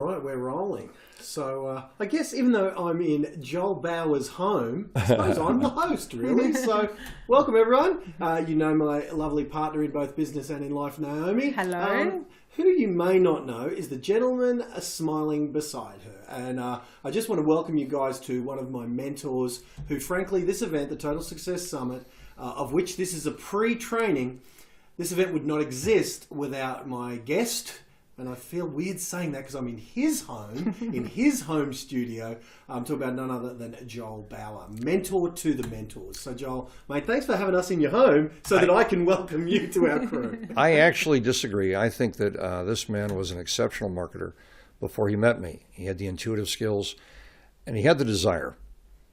Right, we're rolling. So I guess even though I'm in Joel Bauer's home, I suppose I'm the host, really. So welcome, everyone. You know my lovely partner in both business and in life, Naomi. Hello. Who you may not know is the gentleman smiling beside her. And I just want to welcome you guys to one of my mentors who, frankly, this event, the Total Success Summit, of which this is a pre-training, this event would not exist without my guest. And I feel weird saying that because I'm in his home, in his home studio. I'm talking about none other than Joel Bauer, mentor to the mentors. So Joel, mate, thanks for having us in your home so that I can welcome you to our crew. I actually disagree. I think that this man was an exceptional marketer before he met me. He had the intuitive skills and he had the desire.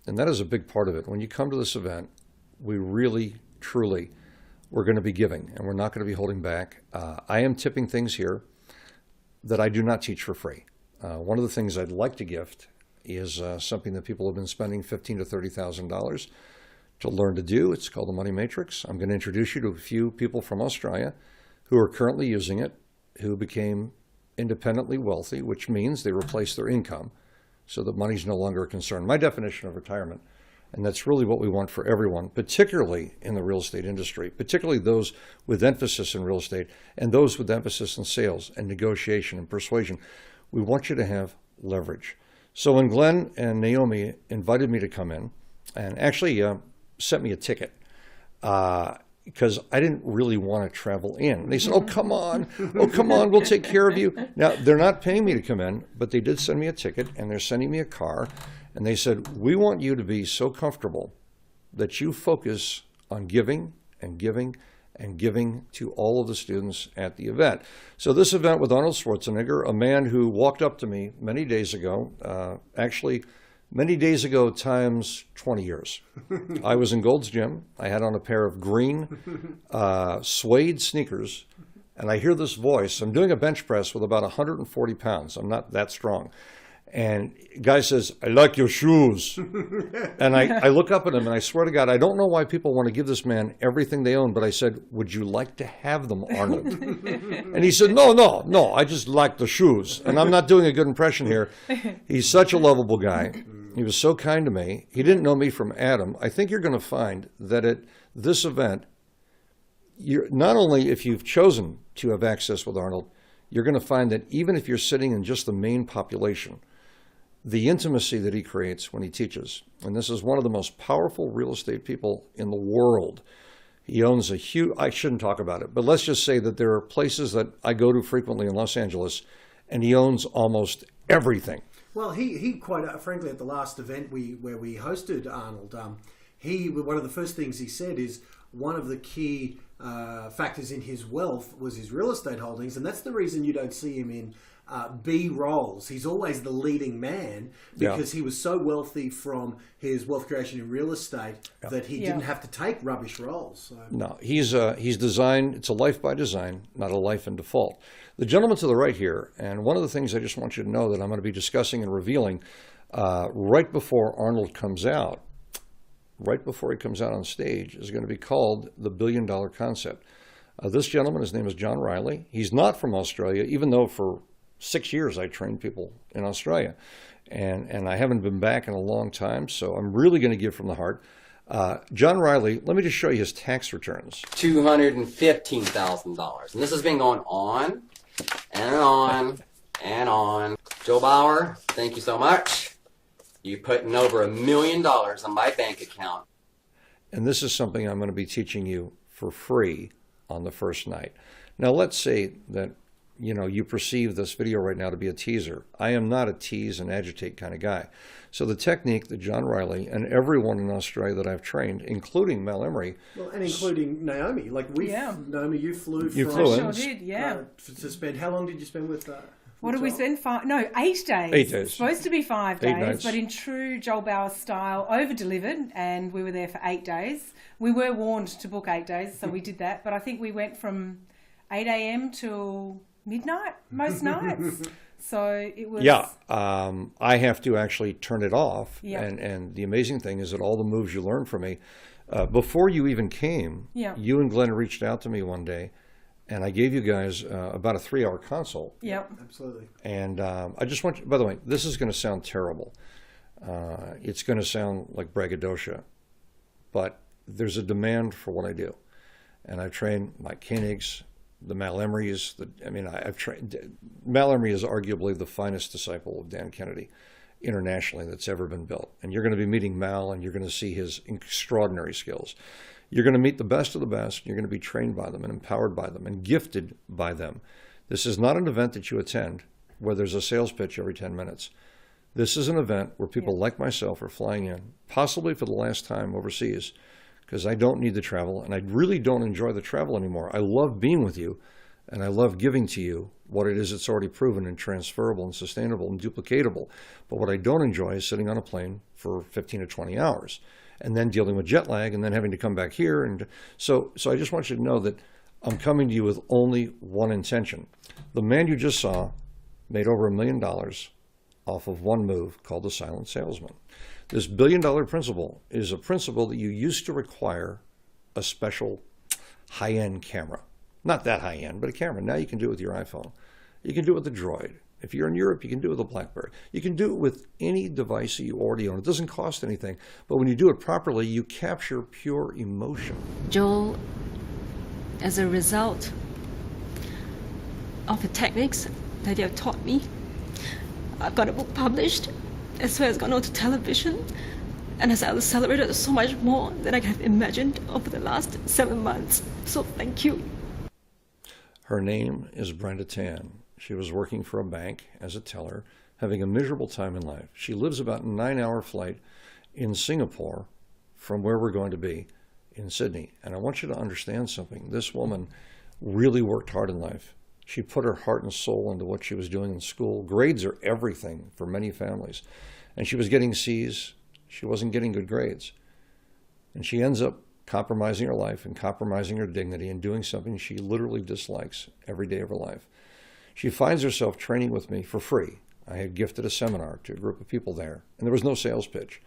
And that is a big part of it. When you come to this event, we really, truly, we're going to be giving and we're not going to be holding back. I am tipping things here that I do not teach for free. One of the things I'd like to gift is something that people have been spending $15,000 to $30,000 to learn to do. It's called the Money Matrix. I'm going to introduce you to a few people from Australia who are currently using it, who became independently wealthy, which means they replace their income so that money's no longer a concern. My definition of retirement, and that's really what we want for everyone, particularly in the real estate industry, particularly those with emphasis in real estate and those with emphasis in sales and negotiation and persuasion. We want you to have leverage. So when Glenn and Naomi invited me to come in and actually sent me a ticket because I didn't really want to travel in. They said, oh, come on, we'll take care of you. Now, they're not paying me to come in, but they did send me a ticket and they're sending me a car. And they said, we want you to be so comfortable that you focus on giving and giving and giving to all of the students at the event. So this event with Arnold Schwarzenegger, a man who walked up to me many days ago, actually many days ago times 20 years. I was in Gold's Gym. I had on a pair of green suede sneakers. And I hear this voice. I'm doing a bench press with about 140 pounds. I'm not that strong. And guy says, I like your shoes. And I look up at him and I swear to God, I don't know why people want to give this man everything they own, but I said, would you like to have them, Arnold? And he said, no, I just like the shoes. And I'm not doing a good impression here. He's such a lovable guy. He was so kind to me. He didn't know me from Adam. I think you're going to find that at this event, you're not only if you've chosen to have access with Arnold, you're going to find that even if you're sitting in just the main population, the intimacy that he creates when he teaches. And this is one of the most powerful real estate people in the world. He owns a huge, I shouldn't talk about it, but let's just say that there are places that I go to frequently in Los Angeles, and he owns almost everything. Well, he quite frankly, at the last event where we hosted Arnold, one of the first things he said is one of the key factors in his wealth was his real estate holdings, and that's the reason you don't see him in B roles. He's always the leading man because he was so wealthy from his wealth creation in real estate that he didn't have to take rubbish roles. So. No, he's designed, it's a life by design, not a life in default. The gentleman to the right here, and one of the things I just want you to know that I'm going to be discussing and revealing right before Arnold comes out, right before he comes out on stage, is going to be called the $1 billion concept. This gentleman, his name is John Riley. He's not from Australia, even though for 6 years I trained people in Australia. And I haven't been back in a long time, so I'm really going to give from the heart. John Riley, let me just show you his tax returns. $215,000. And this has been going on and on and on. Joe Bauer, thank you so much. You putting over $1 million on my bank account. And this is something I'm going to be teaching you for free on the first night. Now, let's say that you perceive this video right now to be a teaser. I am not a tease and agitate kind of guy. So the technique that John Riley and everyone in Australia that I've trained, including Mel Emery. Well, and including Naomi. Naomi, you flew you from... flew in. I sure did, yeah. To spend, how long did you spend with... What did we spend? 8 days. 8 days. It's supposed to be 5 8 days, nights. but in true Joel Bauer style, over-delivered, and we were there for 8 days. We were warned to book 8 days, so we did that. But I think we went from 8 a.m. till midnight most nights. So it was... Yeah, I have to actually turn it off. Yeah. And the amazing thing is that all the moves you learned from me, before you even came, you and Glenn reached out to me one day And I gave you guys about a 3-hour consult. Yep. Absolutely. And I just want you, by the way, this is going to sound terrible. It's going to sound like braggadocio, but there's a demand for what I do. And I've trained Mike Koenigs, the Mal Emerys. I've trained, Mal Emery is arguably the finest disciple of Dan Kennedy internationally that's ever been built. And you're going to be meeting Mal, and you're going to see his extraordinary skills. You're going to meet the best of the best. You're going to be trained by them and empowered by them and gifted by them. This is not an event that you attend where there's a sales pitch every 10 minutes. This is an event where people like myself are flying in, possibly for the last time overseas, because I don't need to travel, and I really don't enjoy the travel anymore. I love being with you, and I love giving to you what it is that's already proven and transferable and sustainable and duplicatable. But what I don't enjoy is sitting on a plane for 15 to 20 hours and then dealing with jet lag and then having to come back here. And so I just want you to know that I'm coming to you with only one intention. The man you just saw made over $1 million off of one move called the silent salesman. This $1 billion principle is a principle that you used to require a special high-end camera. Not that high-end, but a camera. Now you can do it with your iPhone. You can do it with the Droid. If you're in Europe, you can do it with a BlackBerry. You can do it with any device that you already own. It doesn't cost anything. But when you do it properly, you capture pure emotion. Joel, as a result of the techniques that you have taught me, I've got a book published, as well as gone on to television, and has accelerated so much more than I could have imagined over the last 7 months. So thank you. Her name is Brenda Tan. She was working for a bank as a teller, having a miserable time in life. She lives about a 9-hour flight in Singapore from where we're going to be in Sydney. And I want you to understand something. This woman really worked hard in life. She put her heart and soul into what she was doing in school. Grades are everything for many families. And she was getting C's. She wasn't getting good grades. And she ends up compromising her life and compromising her dignity and doing something she literally dislikes every day of her life. She finds herself training with me for free. I had gifted a seminar to a group of people there, and there was no sales pitch.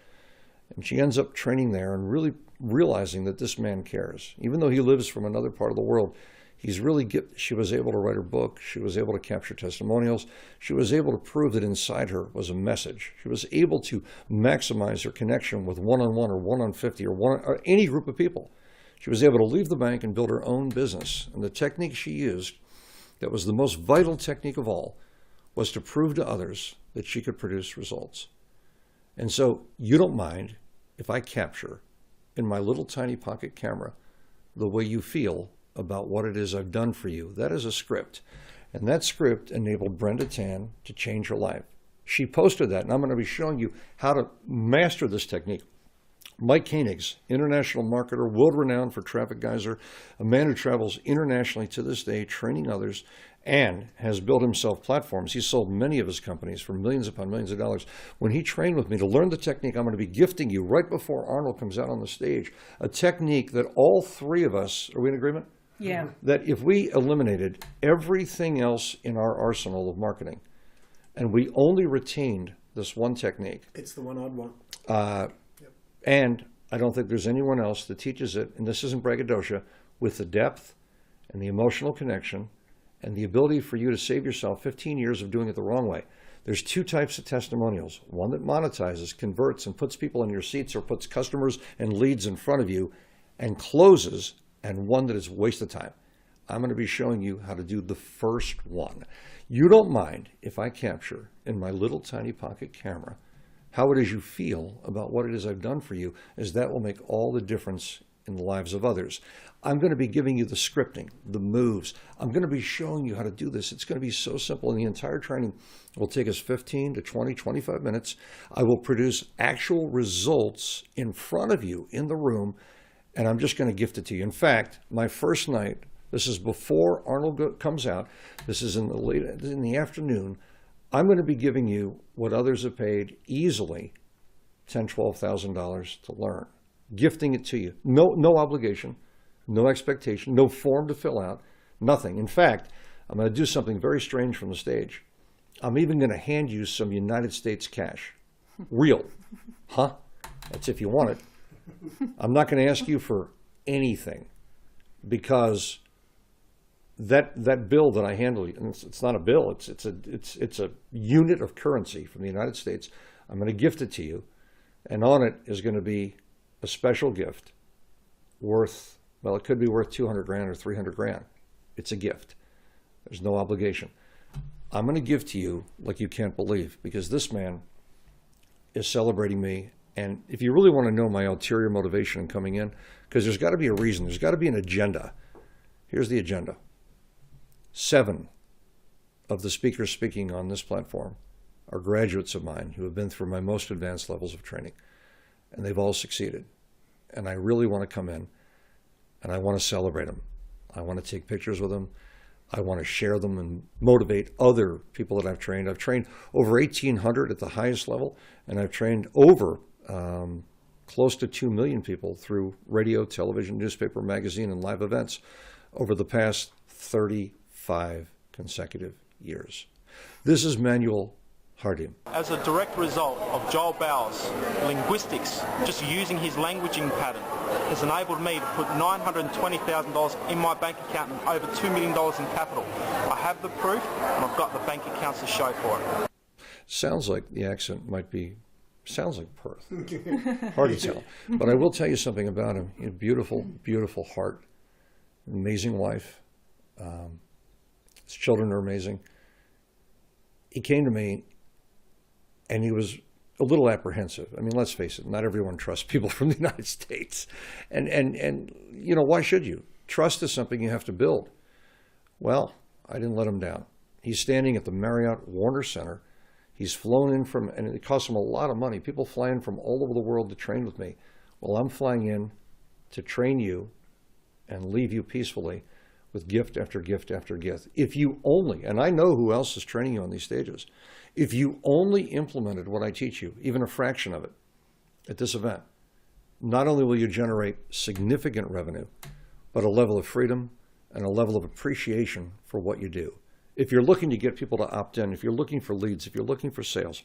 And she ends up training there and really realizing that this man cares. Even though he lives from another part of the world, she was able to write her book. She was able to capture testimonials. She was able to prove that inside her was a message. She was able to maximize her connection with one-on-one or one-on-50 or any group of people. She was able to leave the bank and build her own business. And the technique she used, that was the most vital technique of all, was to prove to others that she could produce results. And so you don't mind if I capture in my little tiny pocket camera the way you feel about what it is I've done for you. That is a script. And that script enabled Brenda Tan to change her life. She posted that, and I'm going to be showing you how to master this technique. Mike Koenigs, international marketer, world-renowned for Traffic Geyser, a man who travels internationally to this day, training others, and has built himself platforms. He sold many of his companies for millions upon millions of dollars. When he trained with me to learn the technique, I'm going to be gifting you right before Arnold comes out on the stage, a technique that all three of us, are we in agreement? Yeah. That if we eliminated everything else in our arsenal of marketing, and we only retained this one technique. It's the one I'd want. And I don't think there's anyone else that teaches it, and this isn't braggadocio, with the depth and the emotional connection and the ability for you to save yourself 15 years of doing it the wrong way. There's two types of testimonials. One that monetizes, converts, and puts people in your seats or puts customers and leads in front of you and closes, and one that is a waste of time. I'm going to be showing you how to do the first one. You don't mind if I capture in my little tiny pocket camera how it is you feel about what it is I've done for you, as that will make all the difference in the lives of others. I'm going to be giving you the scripting, the moves. I'm going to be showing you how to do this. It's going to be so simple, and the entire training will take us 15 to 20, 25 minutes. I will produce actual results in front of you in the room, and I'm just going to gift it to you. In fact, my first night, this is before Arnold comes out, this is in the afternoon, I'm going to be giving you what others have paid easily $10,000, $12,000 to learn. Gifting it to you. No obligation, no expectation, no form to fill out, nothing. In fact, I'm going to do something very strange from the stage. I'm even going to hand you some United States cash. Real. Huh? That's if you want it. I'm not going to ask you for anything, because that bill that I handle, and it's not a bill, it's a unit of currency from the United States. I'm going to gift it to you, and on it is going to be a special gift worth, well, it could be worth 200 grand or 300 grand. It's a gift. There's no obligation. I'm going to give to you like you can't believe, because this man is celebrating me. And if you really want to know my ulterior motivation in coming in, because there's got to be a reason, there's got to be an agenda. Here's the agenda. 7 of the speakers speaking on this platform are graduates of mine who have been through my most advanced levels of training, and they've all succeeded. And I really want to come in, and I want to celebrate them. I want to take pictures with them. I want to share them and motivate other people that I've trained. I've trained over 1,800 at the highest level, and I've trained over close to 2 million people through radio, television, newspaper, magazine, and live events over the past 35 consecutive years. This is Manuel Hardim. As a direct result of Joel Bauer's linguistics, just using his languaging pattern, has enabled me to put $920,000 in my bank account and over $2 million in capital. I have the proof, and I've got the bank accounts to show for it. Sounds like the accent sounds like Perth. Hard to tell. But I will tell you something about him. He had a beautiful, beautiful heart, amazing wife. His children are amazing. He came to me, and he was a little apprehensive. I mean, let's face it, not everyone trusts people from the United States. And you know, why should you? Trust is something you have to build. Well, I didn't let him down. He's standing at the Marriott Warner Center. He's flown in from, and it costs him a lot of money. People fly in from all over the world to train with me. Well, I'm flying in to train you and leave you peacefully with gift after gift after gift. If you only, and I know who else is training you on these stages, if you only implemented what I teach you, even a fraction of it, at this event, not only will you generate significant revenue, but a level of freedom and a level of appreciation for what you do. If you're looking to get people to opt in, if you're looking for leads, if you're looking for sales,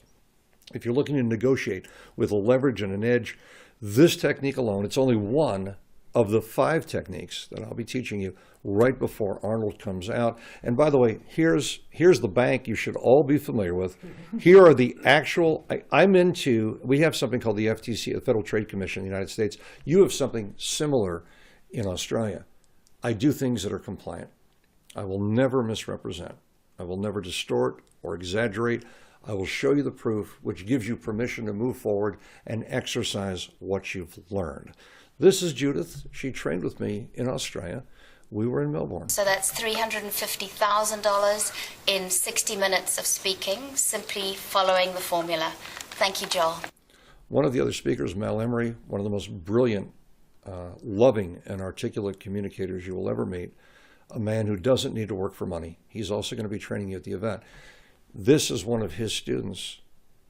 if you're looking to negotiate with a leverage and an edge, this technique alone, it's only one of the 5 techniques that I'll be teaching you right before Arnold comes out. And by the way, here's the bank you should all be familiar with. Here are the actual, we have something called the FTC, the Federal Trade Commission in the United States. You have something similar in Australia. I do things that are compliant. I will never misrepresent. I will never distort or exaggerate. I will show you the proof, which gives you permission to move forward and exercise what you've learned. This is Judith. She trained with me in Australia. We were in Melbourne. So that's $350,000 in 60 minutes of speaking, simply following the formula. Thank you, Joel. One of the other speakers, Mal Emery, one of the most brilliant, loving, and articulate communicators you will ever meet, a man who doesn't need to work for money. He's also going to be training you at the event. This is one of his students.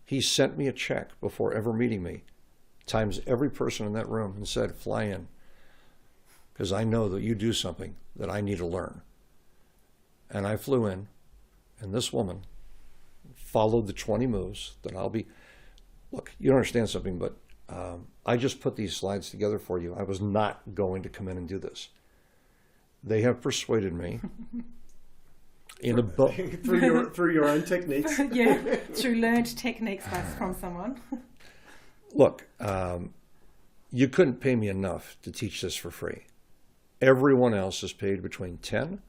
He sent me a check before ever meeting me, times every person in that room, and said, fly in, because I know that you do something that I need to learn. And I flew in, and this woman followed the 20 moves that I'll be, look, you don't understand something, but I just put these slides together for you. I was not going to come in and do this. They have persuaded me through your own techniques. Yeah, through learned techniques from someone. Look, you couldn't pay me enough to teach this for free. Everyone else is paid between 10,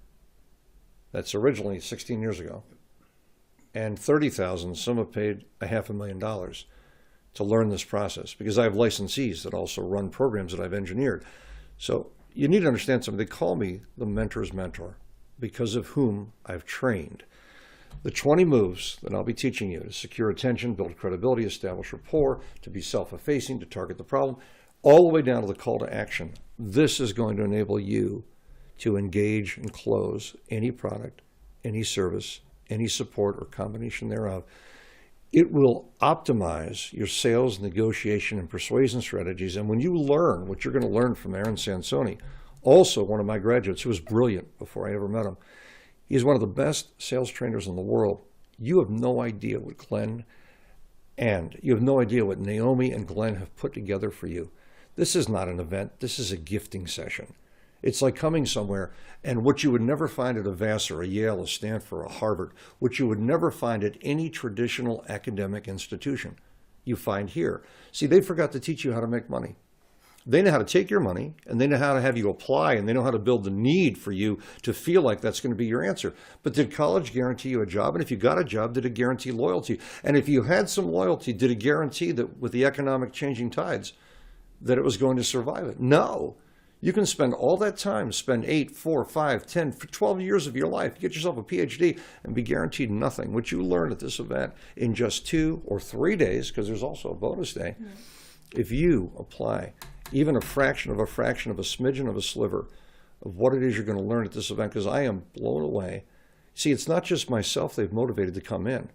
that's originally 16 years ago, and 30,000. Some have paid $500,000 to learn this process, because I have licensees that also run programs that I've engineered. So you need to understand something. They call me the mentor's mentor because of whom I've trained. The 20 moves that I'll be teaching you to secure attention, build credibility, establish rapport, to be self-effacing, to target the problem, all the way down to the call to action. This is going to enable you to engage and close any product, any service, any support or combination thereof. It will optimize your sales, negotiation, and persuasion strategies. And when you learn what you're going to learn from Aaron Sansoni, also one of my graduates who was brilliant before I ever met him, he's one of the best sales trainers in the world. You have no idea what you have no idea what Naomi and Glenn have put together for you. This is not an event. This is a gifting session. It's like coming somewhere, and what you would never find at a Vassar, a Yale, a Stanford, a Harvard, what you would never find at any traditional academic institution, you find here. See, they forgot to teach you how to make money. They know how to take your money, and they know how to have you apply, and they know how to build the need for you to feel like that's going to be your answer. But did college guarantee you a job? And if you got a job, did it guarantee loyalty? And if you had some loyalty, did it guarantee that with the economic changing tides, that it was going to survive it? No. You can spend all that time, spend 8, 4, 5, 10, 12 years of your life, get yourself a PhD, and be guaranteed nothing. What you learn at this event in just 2 or 3 days, because there's also a bonus day, if you apply even a fraction of a smidgen of a sliver of what it is you're going to learn at this event, because I am blown away. See, it's not just myself they've motivated to come in.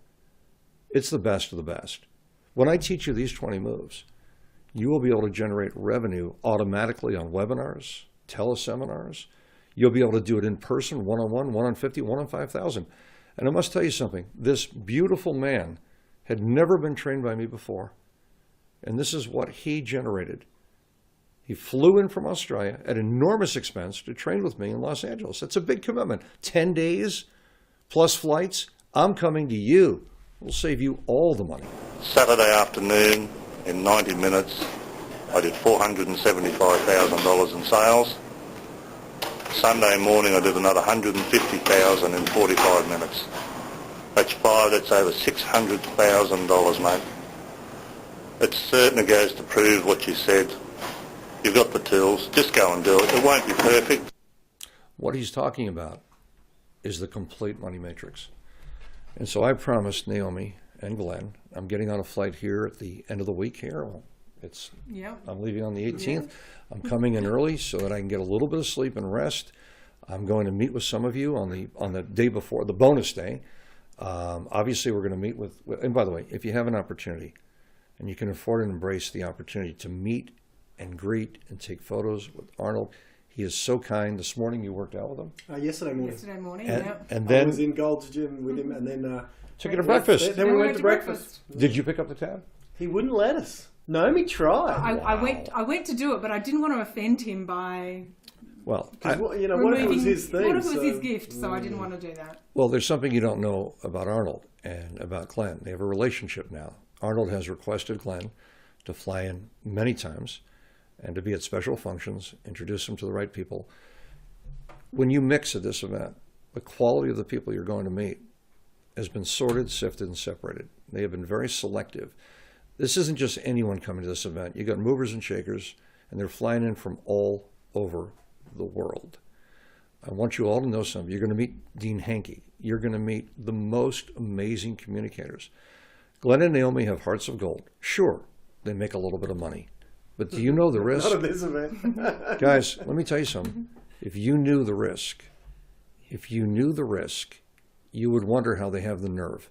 It's the best of the best. When I teach you these 20 moves, you will be able to generate revenue automatically on webinars, teleseminars. You'll be able to do it in person, one-on-one, 1 on 50, 1 on 5,000. And I must tell you something. This beautiful man had never been trained by me before. And this is what he generated. He flew in from Australia at enormous expense to train with me in Los Angeles. That's a big commitment. 10 days plus flights. I'm coming to you. We'll save you all the money. Saturday afternoon, in 90 minutes, I did $475,000 in sales. Sunday morning, I did another $150,000 in 45 minutes. That's over $600,000, mate. It certainly goes to prove what you said. You've got the tools. Just go and do it. It won't be perfect. What he's talking about is the complete money matrix. And so I promised Naomi and Glenn, I'm getting on a flight here at the end of the week here. I'm leaving on the 18th. Yeah. I'm coming in early so that I can get a little bit of sleep and rest. I'm going to meet with some of you on the day before, the bonus day. Obviously, we're going to meet with, and by the way, if you have an opportunity and you can afford and embrace the opportunity to meet and greet and take photos with Arnold, he is so kind. This morning you worked out with him? Yesterday morning. And then I was in Gold's Gym with him, and then took you to breakfast. Then we went to breakfast. Did you pick up the tab? He wouldn't let us. Naomi tried. I went to do it, but I didn't want to offend him by. Well, what if it was his thing? What if it was his gift? So I didn't want to do that. Well, there's something you don't know about Arnold and about Glenn. They have a relationship now. Arnold has requested Glenn to fly in many times and to be at special functions, introduce him to the right people. When you mix at this event, the quality of the people you're going to meet has been sorted, sifted, and separated. They have been very selective. This isn't just anyone coming to this event. You got movers and shakers, and they're flying in from all over the world. I want you all to know something. You're going to meet Dean Hankey. You're going to meet the most amazing communicators. Glenn and Naomi have hearts of gold. Sure, they make a little bit of money. But do you know the risk? Not at this event. Guys, let me tell you something. If you knew the risk, you would wonder how they have the nerve.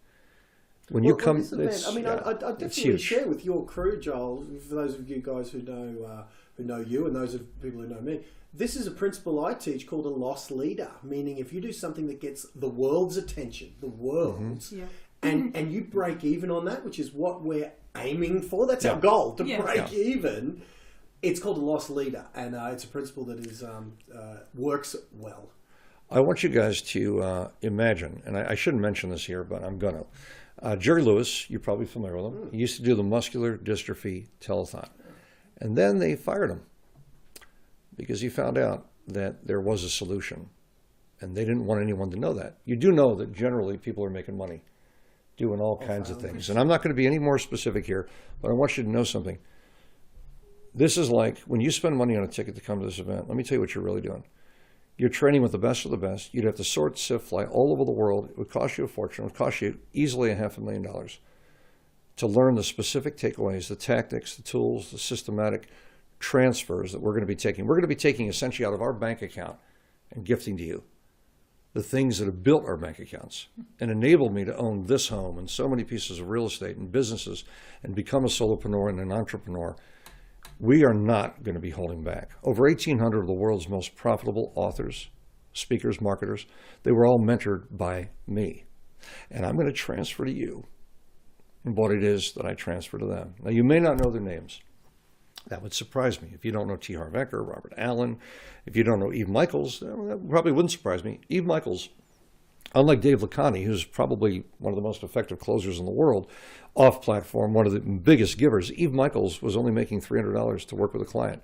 When you come, I mean, I definitely share with your crew, Joel. For those of you guys who know you, and those of people who know me, this is a principle I teach called a loss leader. Meaning, if you do something that gets the world's attention, and you break even on that, which is what we're aiming for. That's our goal, to break even. It's called a loss leader, and it's a principle that is works well. I want you guys to imagine, and I shouldn't mention this here, but I'm going to. Jerry Lewis, you're probably familiar with him. He used to do the muscular dystrophy telethon. And then they fired him because he found out that there was a solution. And they didn't want anyone to know that. You do know that generally people are making money doing all kinds of things. And I'm not going to be any more specific here, but I want you to know something. This is like when you spend money on a ticket to come to this event, let me tell you what you're really doing. You're training with the best of the best. You'd have to sort, sift, fly all over the world. It would cost you a fortune. It would cost you easily $500,000 to learn the specific takeaways, the tactics, the tools, the systematic transfers that we're going to be taking. We're going to be taking essentially out of our bank account and gifting to you the things that have built our bank accounts and enabled me to own this home and so many pieces of real estate and businesses and become a solopreneur and an entrepreneur. We are not going to be holding back. Over 1,800 of the world's most profitable authors, speakers, marketers, they were all mentored by me. And I'm going to transfer to you what it is that I transfer to them. Now, you may not know their names, That would surprise me. If you don't know T. Harv Eker, Robert Allen, if you don't know Eve Michaels, that probably wouldn't surprise me. Eve Michaels, unlike Dave Lacani, who's probably one of the most effective closers in the world, off-platform, one of the biggest givers, Eve Michaels was only making $300 to work with a client,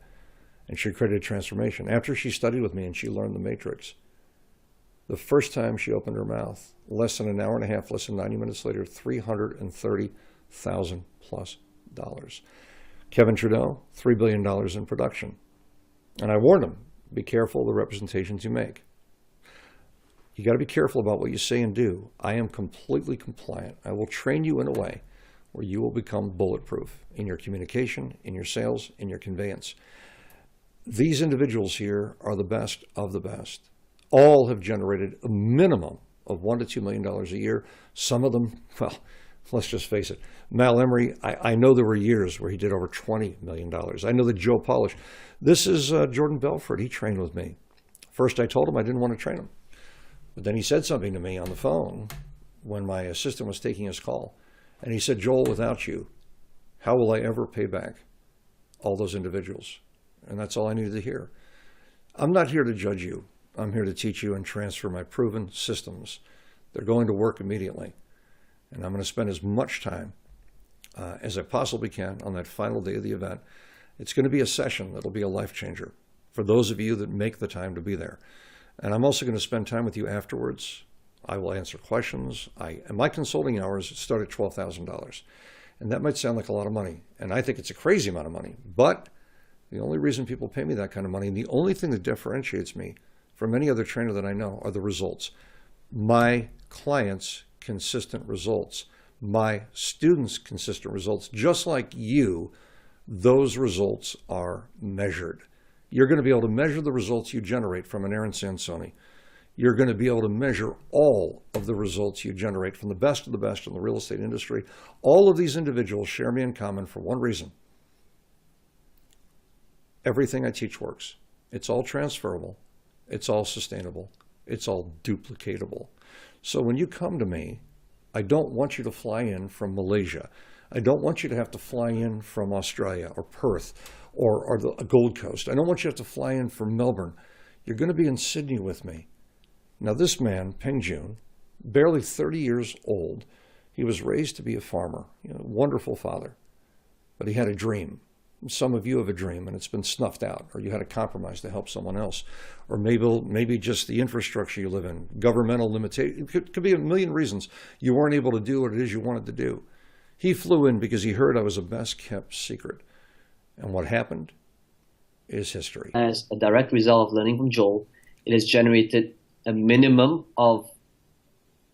and she created a transformation. After she studied with me and she learned the matrix, the first time she opened her mouth, less than an hour and a half, less than 90 minutes later, $330,000 plus. Kevin Trudeau, $3 billion in production. And I warned him, be careful of the representations you make. You got to be careful about what you say and do. I am completely compliant. I will train you in a way where you will become bulletproof in your communication, in your sales, in your conveyance. These individuals here are the best of the best. All have generated a minimum of $1 to $2 million a year. Some of them, well, let's just face it. Mal Emery, I know there were years where he did over $20 million. I know that Joe Polish. This is Jordan Belfort. He trained with me. First, I told him I didn't want to train him. But then he said something to me on the phone when my assistant was taking his call. And he said, Joel, without you, how will I ever pay back all those individuals? And that's all I needed to hear. I'm not here to judge you. I'm here to teach you and transfer my proven systems. They're going to work immediately. And I'm going to spend as much time as I possibly can on that final day of the event. It's going to be a session that'll be a life changer for those of you that make the time to be there. And I'm also going to spend time with you afterwards. I will answer questions. And my consulting hours start at $12,000. And that might sound like a lot of money. And I think it's a crazy amount of money. But the only reason people pay me that kind of money, and the only thing that differentiates me from any other trainer that I know, are the results. My clients' consistent results. My students' consistent results. Just like you, those results are measured. You're going to be able to measure the results you generate from an Aaron Sansoni. You're going to be able to measure all of the results you generate from the best of the best in the real estate industry. All of these individuals share me in common for one reason. Everything I teach works. It's all transferable. It's all sustainable. It's all duplicatable. So when you come to me, I don't want you to fly in from Malaysia. I don't want you to have to fly in from Australia or Perth or the Gold Coast. I don't want you to have to fly in from Melbourne. You're going to be in Sydney with me. Now this man, Peng Jun, barely 30 years old, he was raised to be a farmer, wonderful father, but he had a dream. Some of you have a dream and it's been snuffed out, or you had a compromise to help someone else, or maybe just the infrastructure you live in, governmental limitation. It could be a million reasons you weren't able to do what it is you wanted to do. He flew in because he heard I was a best kept secret. And what happened is history. As a direct result of learning from Joel, it has generated a minimum of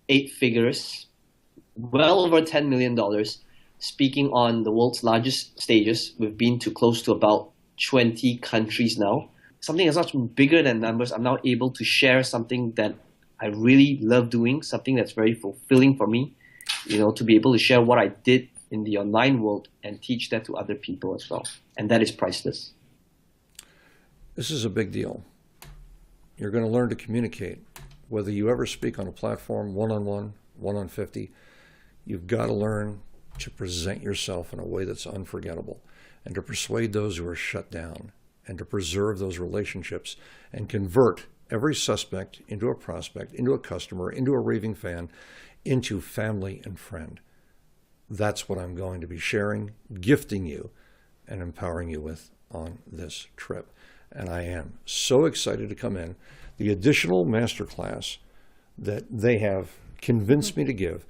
8 figures, well over $10 million, speaking on the world's largest stages. We've been to close to about 20 countries now. Something that's much bigger than numbers. I'm now able to share something that I really love doing, something that's very fulfilling for me, to be able to share what I did in the online world and teach that to other people as well. And that is priceless. This is a big deal. You're going to learn to communicate. Whether you ever speak on a platform, one-on-one, one-on 50, you've got to learn to present yourself in a way that's unforgettable and to persuade those who are shut down and to preserve those relationships and convert every suspect into a prospect, into a customer, into a raving fan, into family and friend. That's what I'm going to be sharing, gifting you, and empowering you with on this trip. And I am so excited to come in. The additional masterclass that they have convinced me to give,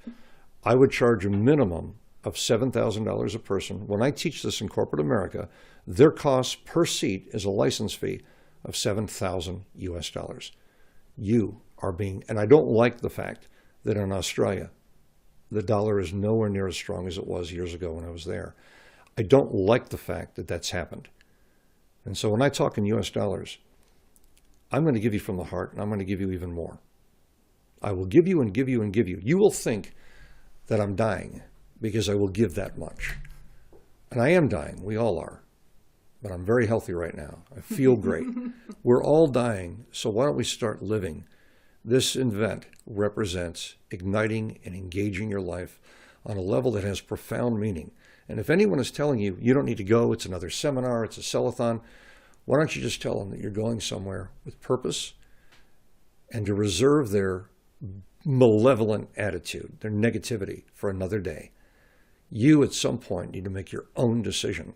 I would charge a minimum of $7,000 a person. When I teach this in corporate America, their cost per seat is a license fee of $7,000 US. You are being, and I don't like the fact that in Australia, the dollar is nowhere near as strong as it was years ago when I was there. I don't like the fact that that's happened. And so when I talk in US dollars, I'm going to give you from the heart, and I'm going to give you even more. I will give you and give you and give you. You will think that I'm dying because I will give that much. And I am dying. We all are. But I'm very healthy right now. I feel great. We're all dying, so why don't we start living? This event represents igniting and engaging your life on a level that has profound meaning. And if anyone is telling you, you don't need to go, it's another seminar, it's a sellathon, why don't you just tell them that you're going somewhere with purpose and to reserve their malevolent attitude, their negativity for another day. You at some point need to make your own decision.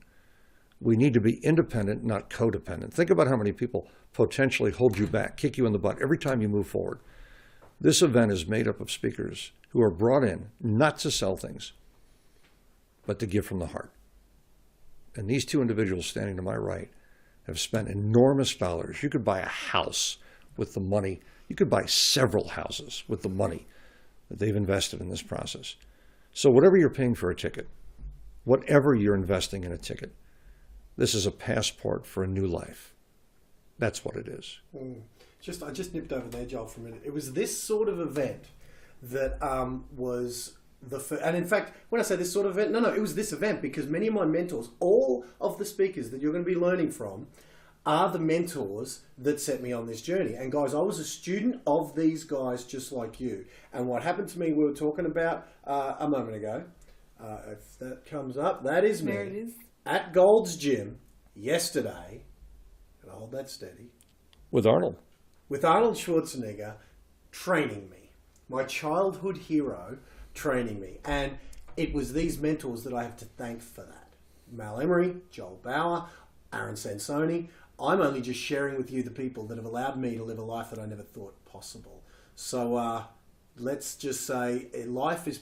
We need to be independent, not codependent. Think about how many people potentially hold you back, kick you in the butt every time you move forward. This event is made up of speakers who are brought in not to sell things, but to give from the heart. And these two individuals standing to my right have spent enormous dollars. You could buy a house with the money. You could buy several houses with the money that they've invested in this process. So whatever you're paying for a ticket, whatever you're investing in a ticket, this is a passport for a new life. That's what it is. I just nipped over there, Joel, for a minute. It was this sort of event that was the first. And in fact, when I say this sort of event, no, it was this event because many of my mentors, all of the speakers that you're going to be learning from, are the mentors that set me on this journey. And guys, I was a student of these guys just like you. And what happened to me, we were talking about a moment ago. If that comes up, that is me. There it is. At Gold's Gym yesterday. Can I hold that steady? With Arnold. With Arnold Schwarzenegger training me. My childhood hero training me. And it was these mentors that I have to thank for that. Mal Emery, Joel Bauer, Aaron Sansoni. I'm only just sharing with you the people that have allowed me to live a life that I never thought possible. So let's just say life is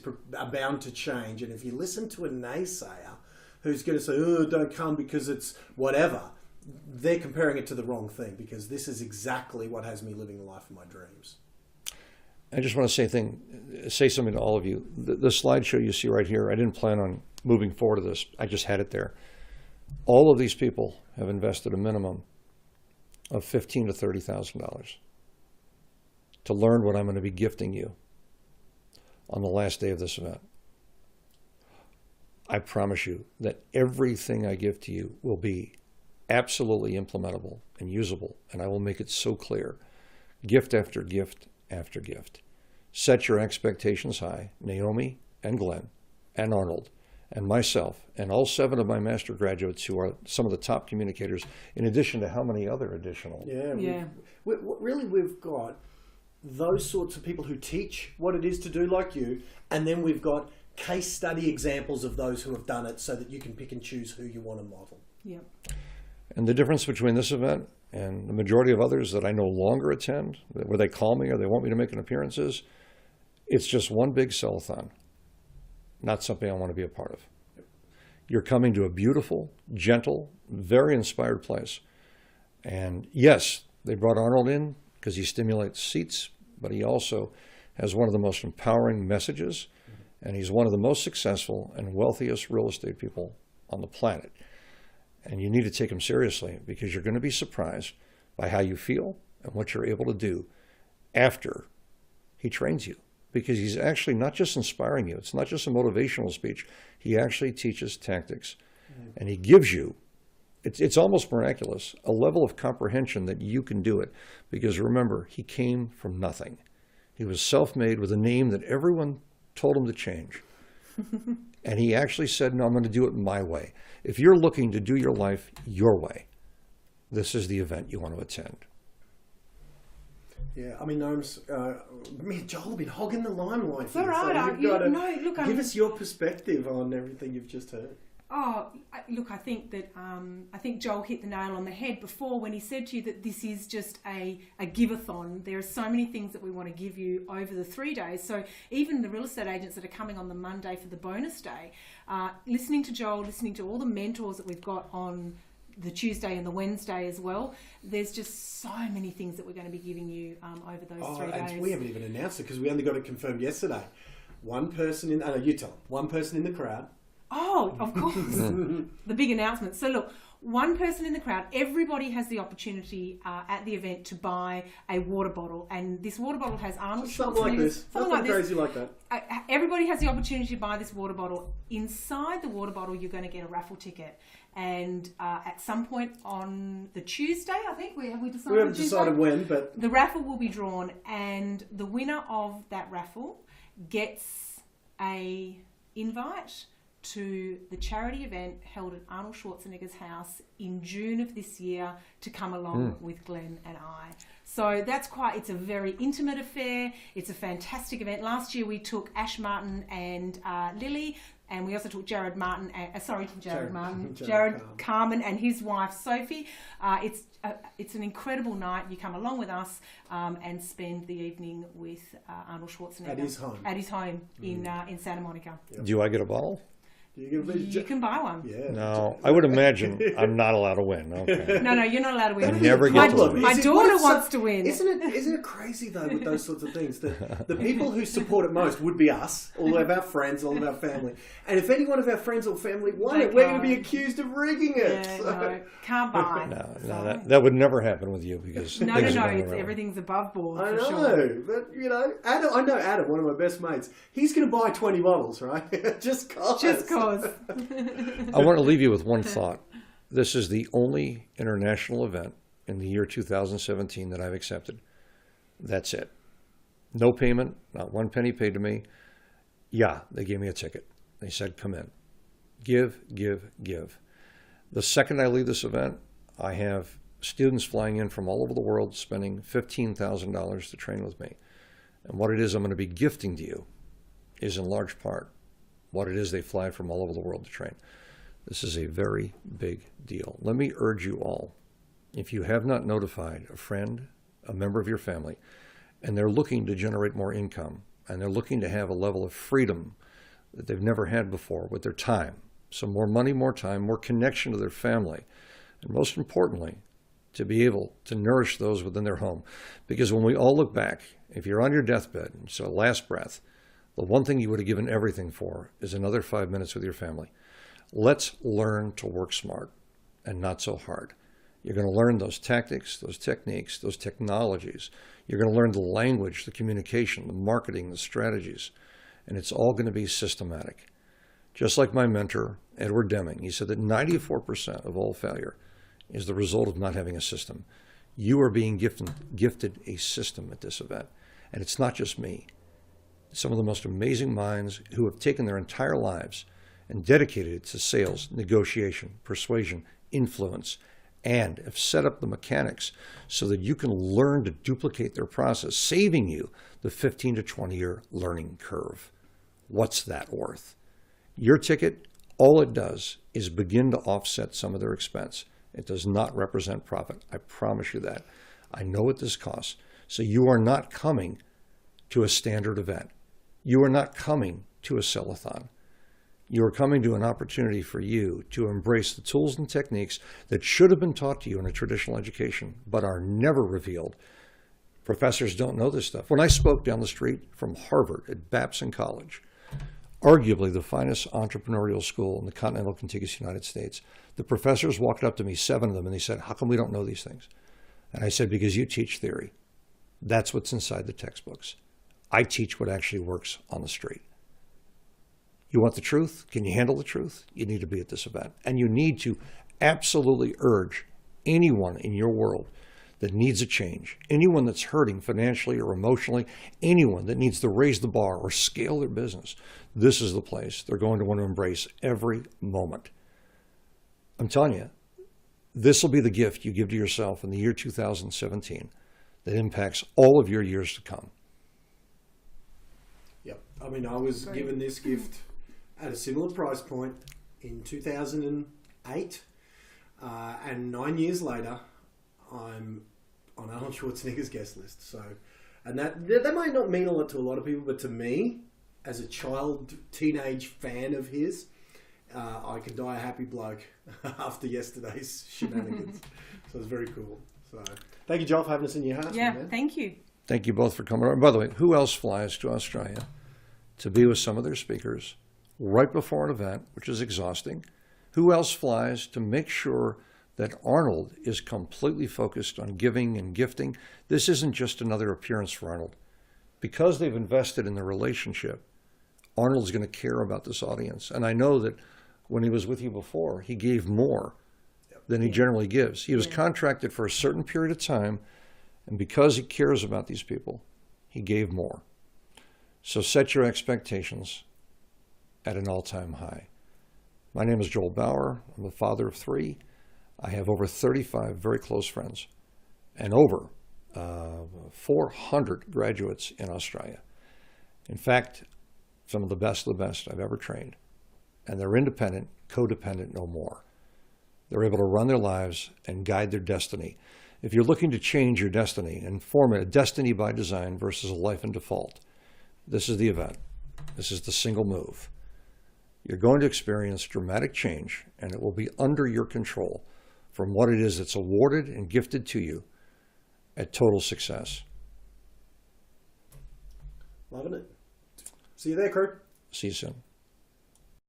bound to change. And if you listen to a naysayer who's going to say, oh, don't come because it's whatever, they're comparing it to the wrong thing, because this is exactly what has me living the life of my dreams. I just want to say something to all of you. The slideshow you see right here, I didn't plan on moving forward to this. I just had it there. All of these people have invested a minimum of $15,000 to $30,000 to learn what I'm going to be gifting you on the last day of this event. I promise you that everything I give to you will be absolutely implementable and usable, and I will make it so clear. Gift after gift after gift. Set your expectations high. Naomi and Glenn and Arnold and myself and all 7 of my master graduates who are some of the top communicators, in addition to how many other additional. We've got those sorts of people who teach what it is to do like you, and then we've got case study examples of those who have done it so that you can pick and choose who you want to model. Yep. And the difference between this event and the majority of others that I no longer attend, where they call me or they want me to make an appearance, is it's just one big sellathon, not something I want to be a part of. You're coming to a beautiful, gentle, very inspired place. And yes, they brought Arnold in because he stimulates seats, but he also has one of the most empowering messages, and he's one of the most successful and wealthiest real estate people on the planet. And you need to take him seriously, because you're going to be surprised by how you feel and what you're able to do after he trains you. Because he's actually not just inspiring you. It's not just a motivational speech. He actually teaches tactics. And he gives you, it's almost miraculous, a level of comprehension that you can do it. Because remember, he came from nothing. He was self-made with a name that everyone told him to change. And he actually said, no, I'm going to do it my way. If you're looking to do your life your way, this is the event you want to attend. Yeah, I mean, me and Joel have been hogging the limelight. It's all right. Give us your perspective on everything you've just heard. I think that I think Joel hit the nail on the head before when he said to you that this is just a give-a-thon. There are so many things that we want to give you over the 3 days. So even the real estate agents that are coming on the Monday for the bonus day, listening to Joel, listening to all the mentors that we've got on the Tuesday and the Wednesday as well, there's just so many things that we're going to be giving you over those 3 days. And we haven't even announced it because we only got it confirmed yesterday. One person in, you tell them, one person in the crowd. Oh, of course. The big announcement. So look, one person in the crowd, everybody has the opportunity at the event to buy a water bottle. And this water bottle has Arnold Schwarzenegger. Something like this. Something crazy like that. Everybody has the opportunity to buy this water bottle. Inside the water bottle, you're going to get a raffle ticket. And at some point on the Tuesday, I think, we haven't decided when, but the raffle will be drawn. And the winner of that raffle gets a invite to the charity event held at Arnold Schwarzenegger's house in June of this year to come along with Glenn and I. So it's a very intimate affair. It's a fantastic event. Last year we took Ash Martin and Lily, and we also took Jared Carmen and his wife Sophie. It's an incredible night. You come along with us and spend the evening with Arnold Schwarzenegger at his home in Santa Monica. Yep. Do I get a bottle? You can buy one. Yeah. No, I would imagine I'm not allowed to win. Okay. No, you're not allowed to win. I never get to win. My daughter wants to win. Isn't it crazy though with those sorts of things that the people who support it most would be us, all of our friends, all of our family, and if any one of our friends or family won it, we're going to be accused of rigging it. Yeah, no, can't buy. No, that would never happen with you because no, everything's above board. I know, sure. but I know Adam, one of my best mates. He's going to buy 20 bottles, right? Just cause. I want to leave you with one thought. This is the only international event in the year 2017 that I've accepted. That's it. No payment, not one penny paid to me. Yeah, they gave me a ticket. They said, come in. Give, give, give. The second I leave this event, I have students flying in from all over the world spending $15,000 to train with me. And what it is I'm going to be gifting to you is in large part what it is they fly from all over the world to train. This is a very big deal. Let me urge you all, if you have not notified a friend, a member of your family, and they're looking to generate more income, and they're looking to have a level of freedom that they've never had before with their time, so more money, more time, more connection to their family, and most importantly, to be able to nourish those within their home. Because when we all look back, if you're on your deathbed, so last breath, the one thing you would have given everything for is another 5 minutes with your family. Let's learn to work smart and not so hard. You're going to learn those tactics, those techniques, those technologies. You're going to learn the language, the communication, the marketing, the strategies, and it's all going to be systematic. Just like my mentor, Edward Deming, he said that 94% of all failure is the result of not having a system. You are being gifted a system at this event, and it's not just me. Some of the most amazing minds who have taken their entire lives and dedicated it to sales, negotiation, persuasion, influence, and have set up the mechanics so that you can learn to duplicate their process, saving you the 15 to 20 year learning curve. What's that worth? Your ticket, all it does is begin to offset some of their expense. It does not represent profit. I promise you that. I know what this costs. So you are not coming to a standard event. You are not coming to a sell-a-thon. You are coming to an opportunity for you to embrace the tools and techniques that should have been taught to you in a traditional education, but are never revealed. Professors don't know this stuff. When I spoke down the street from Harvard at Babson College, arguably the finest entrepreneurial school in the continental contiguous United States, the professors walked up to me, 7 of them, and they said, how come we don't know these things? And I said, because you teach theory. That's what's inside the textbooks. I teach what actually works on the street. You want the truth? Can you handle the truth? You need to be at this event. And you need to absolutely urge anyone in your world that needs a change, anyone that's hurting financially or emotionally, anyone that needs to raise the bar or scale their business, this is the place they're going to want to embrace every moment. I'm telling you, this will be the gift you give to yourself in the year 2017 that impacts all of your years to come. Yep. I mean, I was given this gift at a similar price point in 2008, and 9 years later, I'm on Arnold Schwarzenegger's guest list. So, and that might not mean a lot to a lot of people, but to me, as a child, teenage fan of his, I can die a happy bloke after yesterday's shenanigans. So it's very cool. So thank you, Joel, for having us in your house. Yeah, man. thank you. Thank you both for coming over. By the way, who else flies to Australia to be with some of their speakers right before an event, which is exhausting? Who else flies to make sure that Arnold is completely focused on giving and gifting? This isn't just another appearance for Arnold. Because they've invested in the relationship, Arnold's going to care about this audience. And I know that when he was with you before, he gave more than he generally gives. He was contracted for a certain period of time, and because he cares about these people, he gave more. So set your expectations at an all-time high. My name is Joel Bauer. I'm the father of 3. I have over 35 very close friends and over 400 graduates in Australia. In fact, some of the best I've ever trained. And they're independent, codependent no more. They're able to run their lives and guide their destiny. If you're looking to change your destiny and form a destiny by design versus a life in default, this is the event. This is the single move. You're going to experience dramatic change, and it will be under your control from what it is that's awarded and gifted to you at Total Success. Loving it. See you there, crew. See you soon.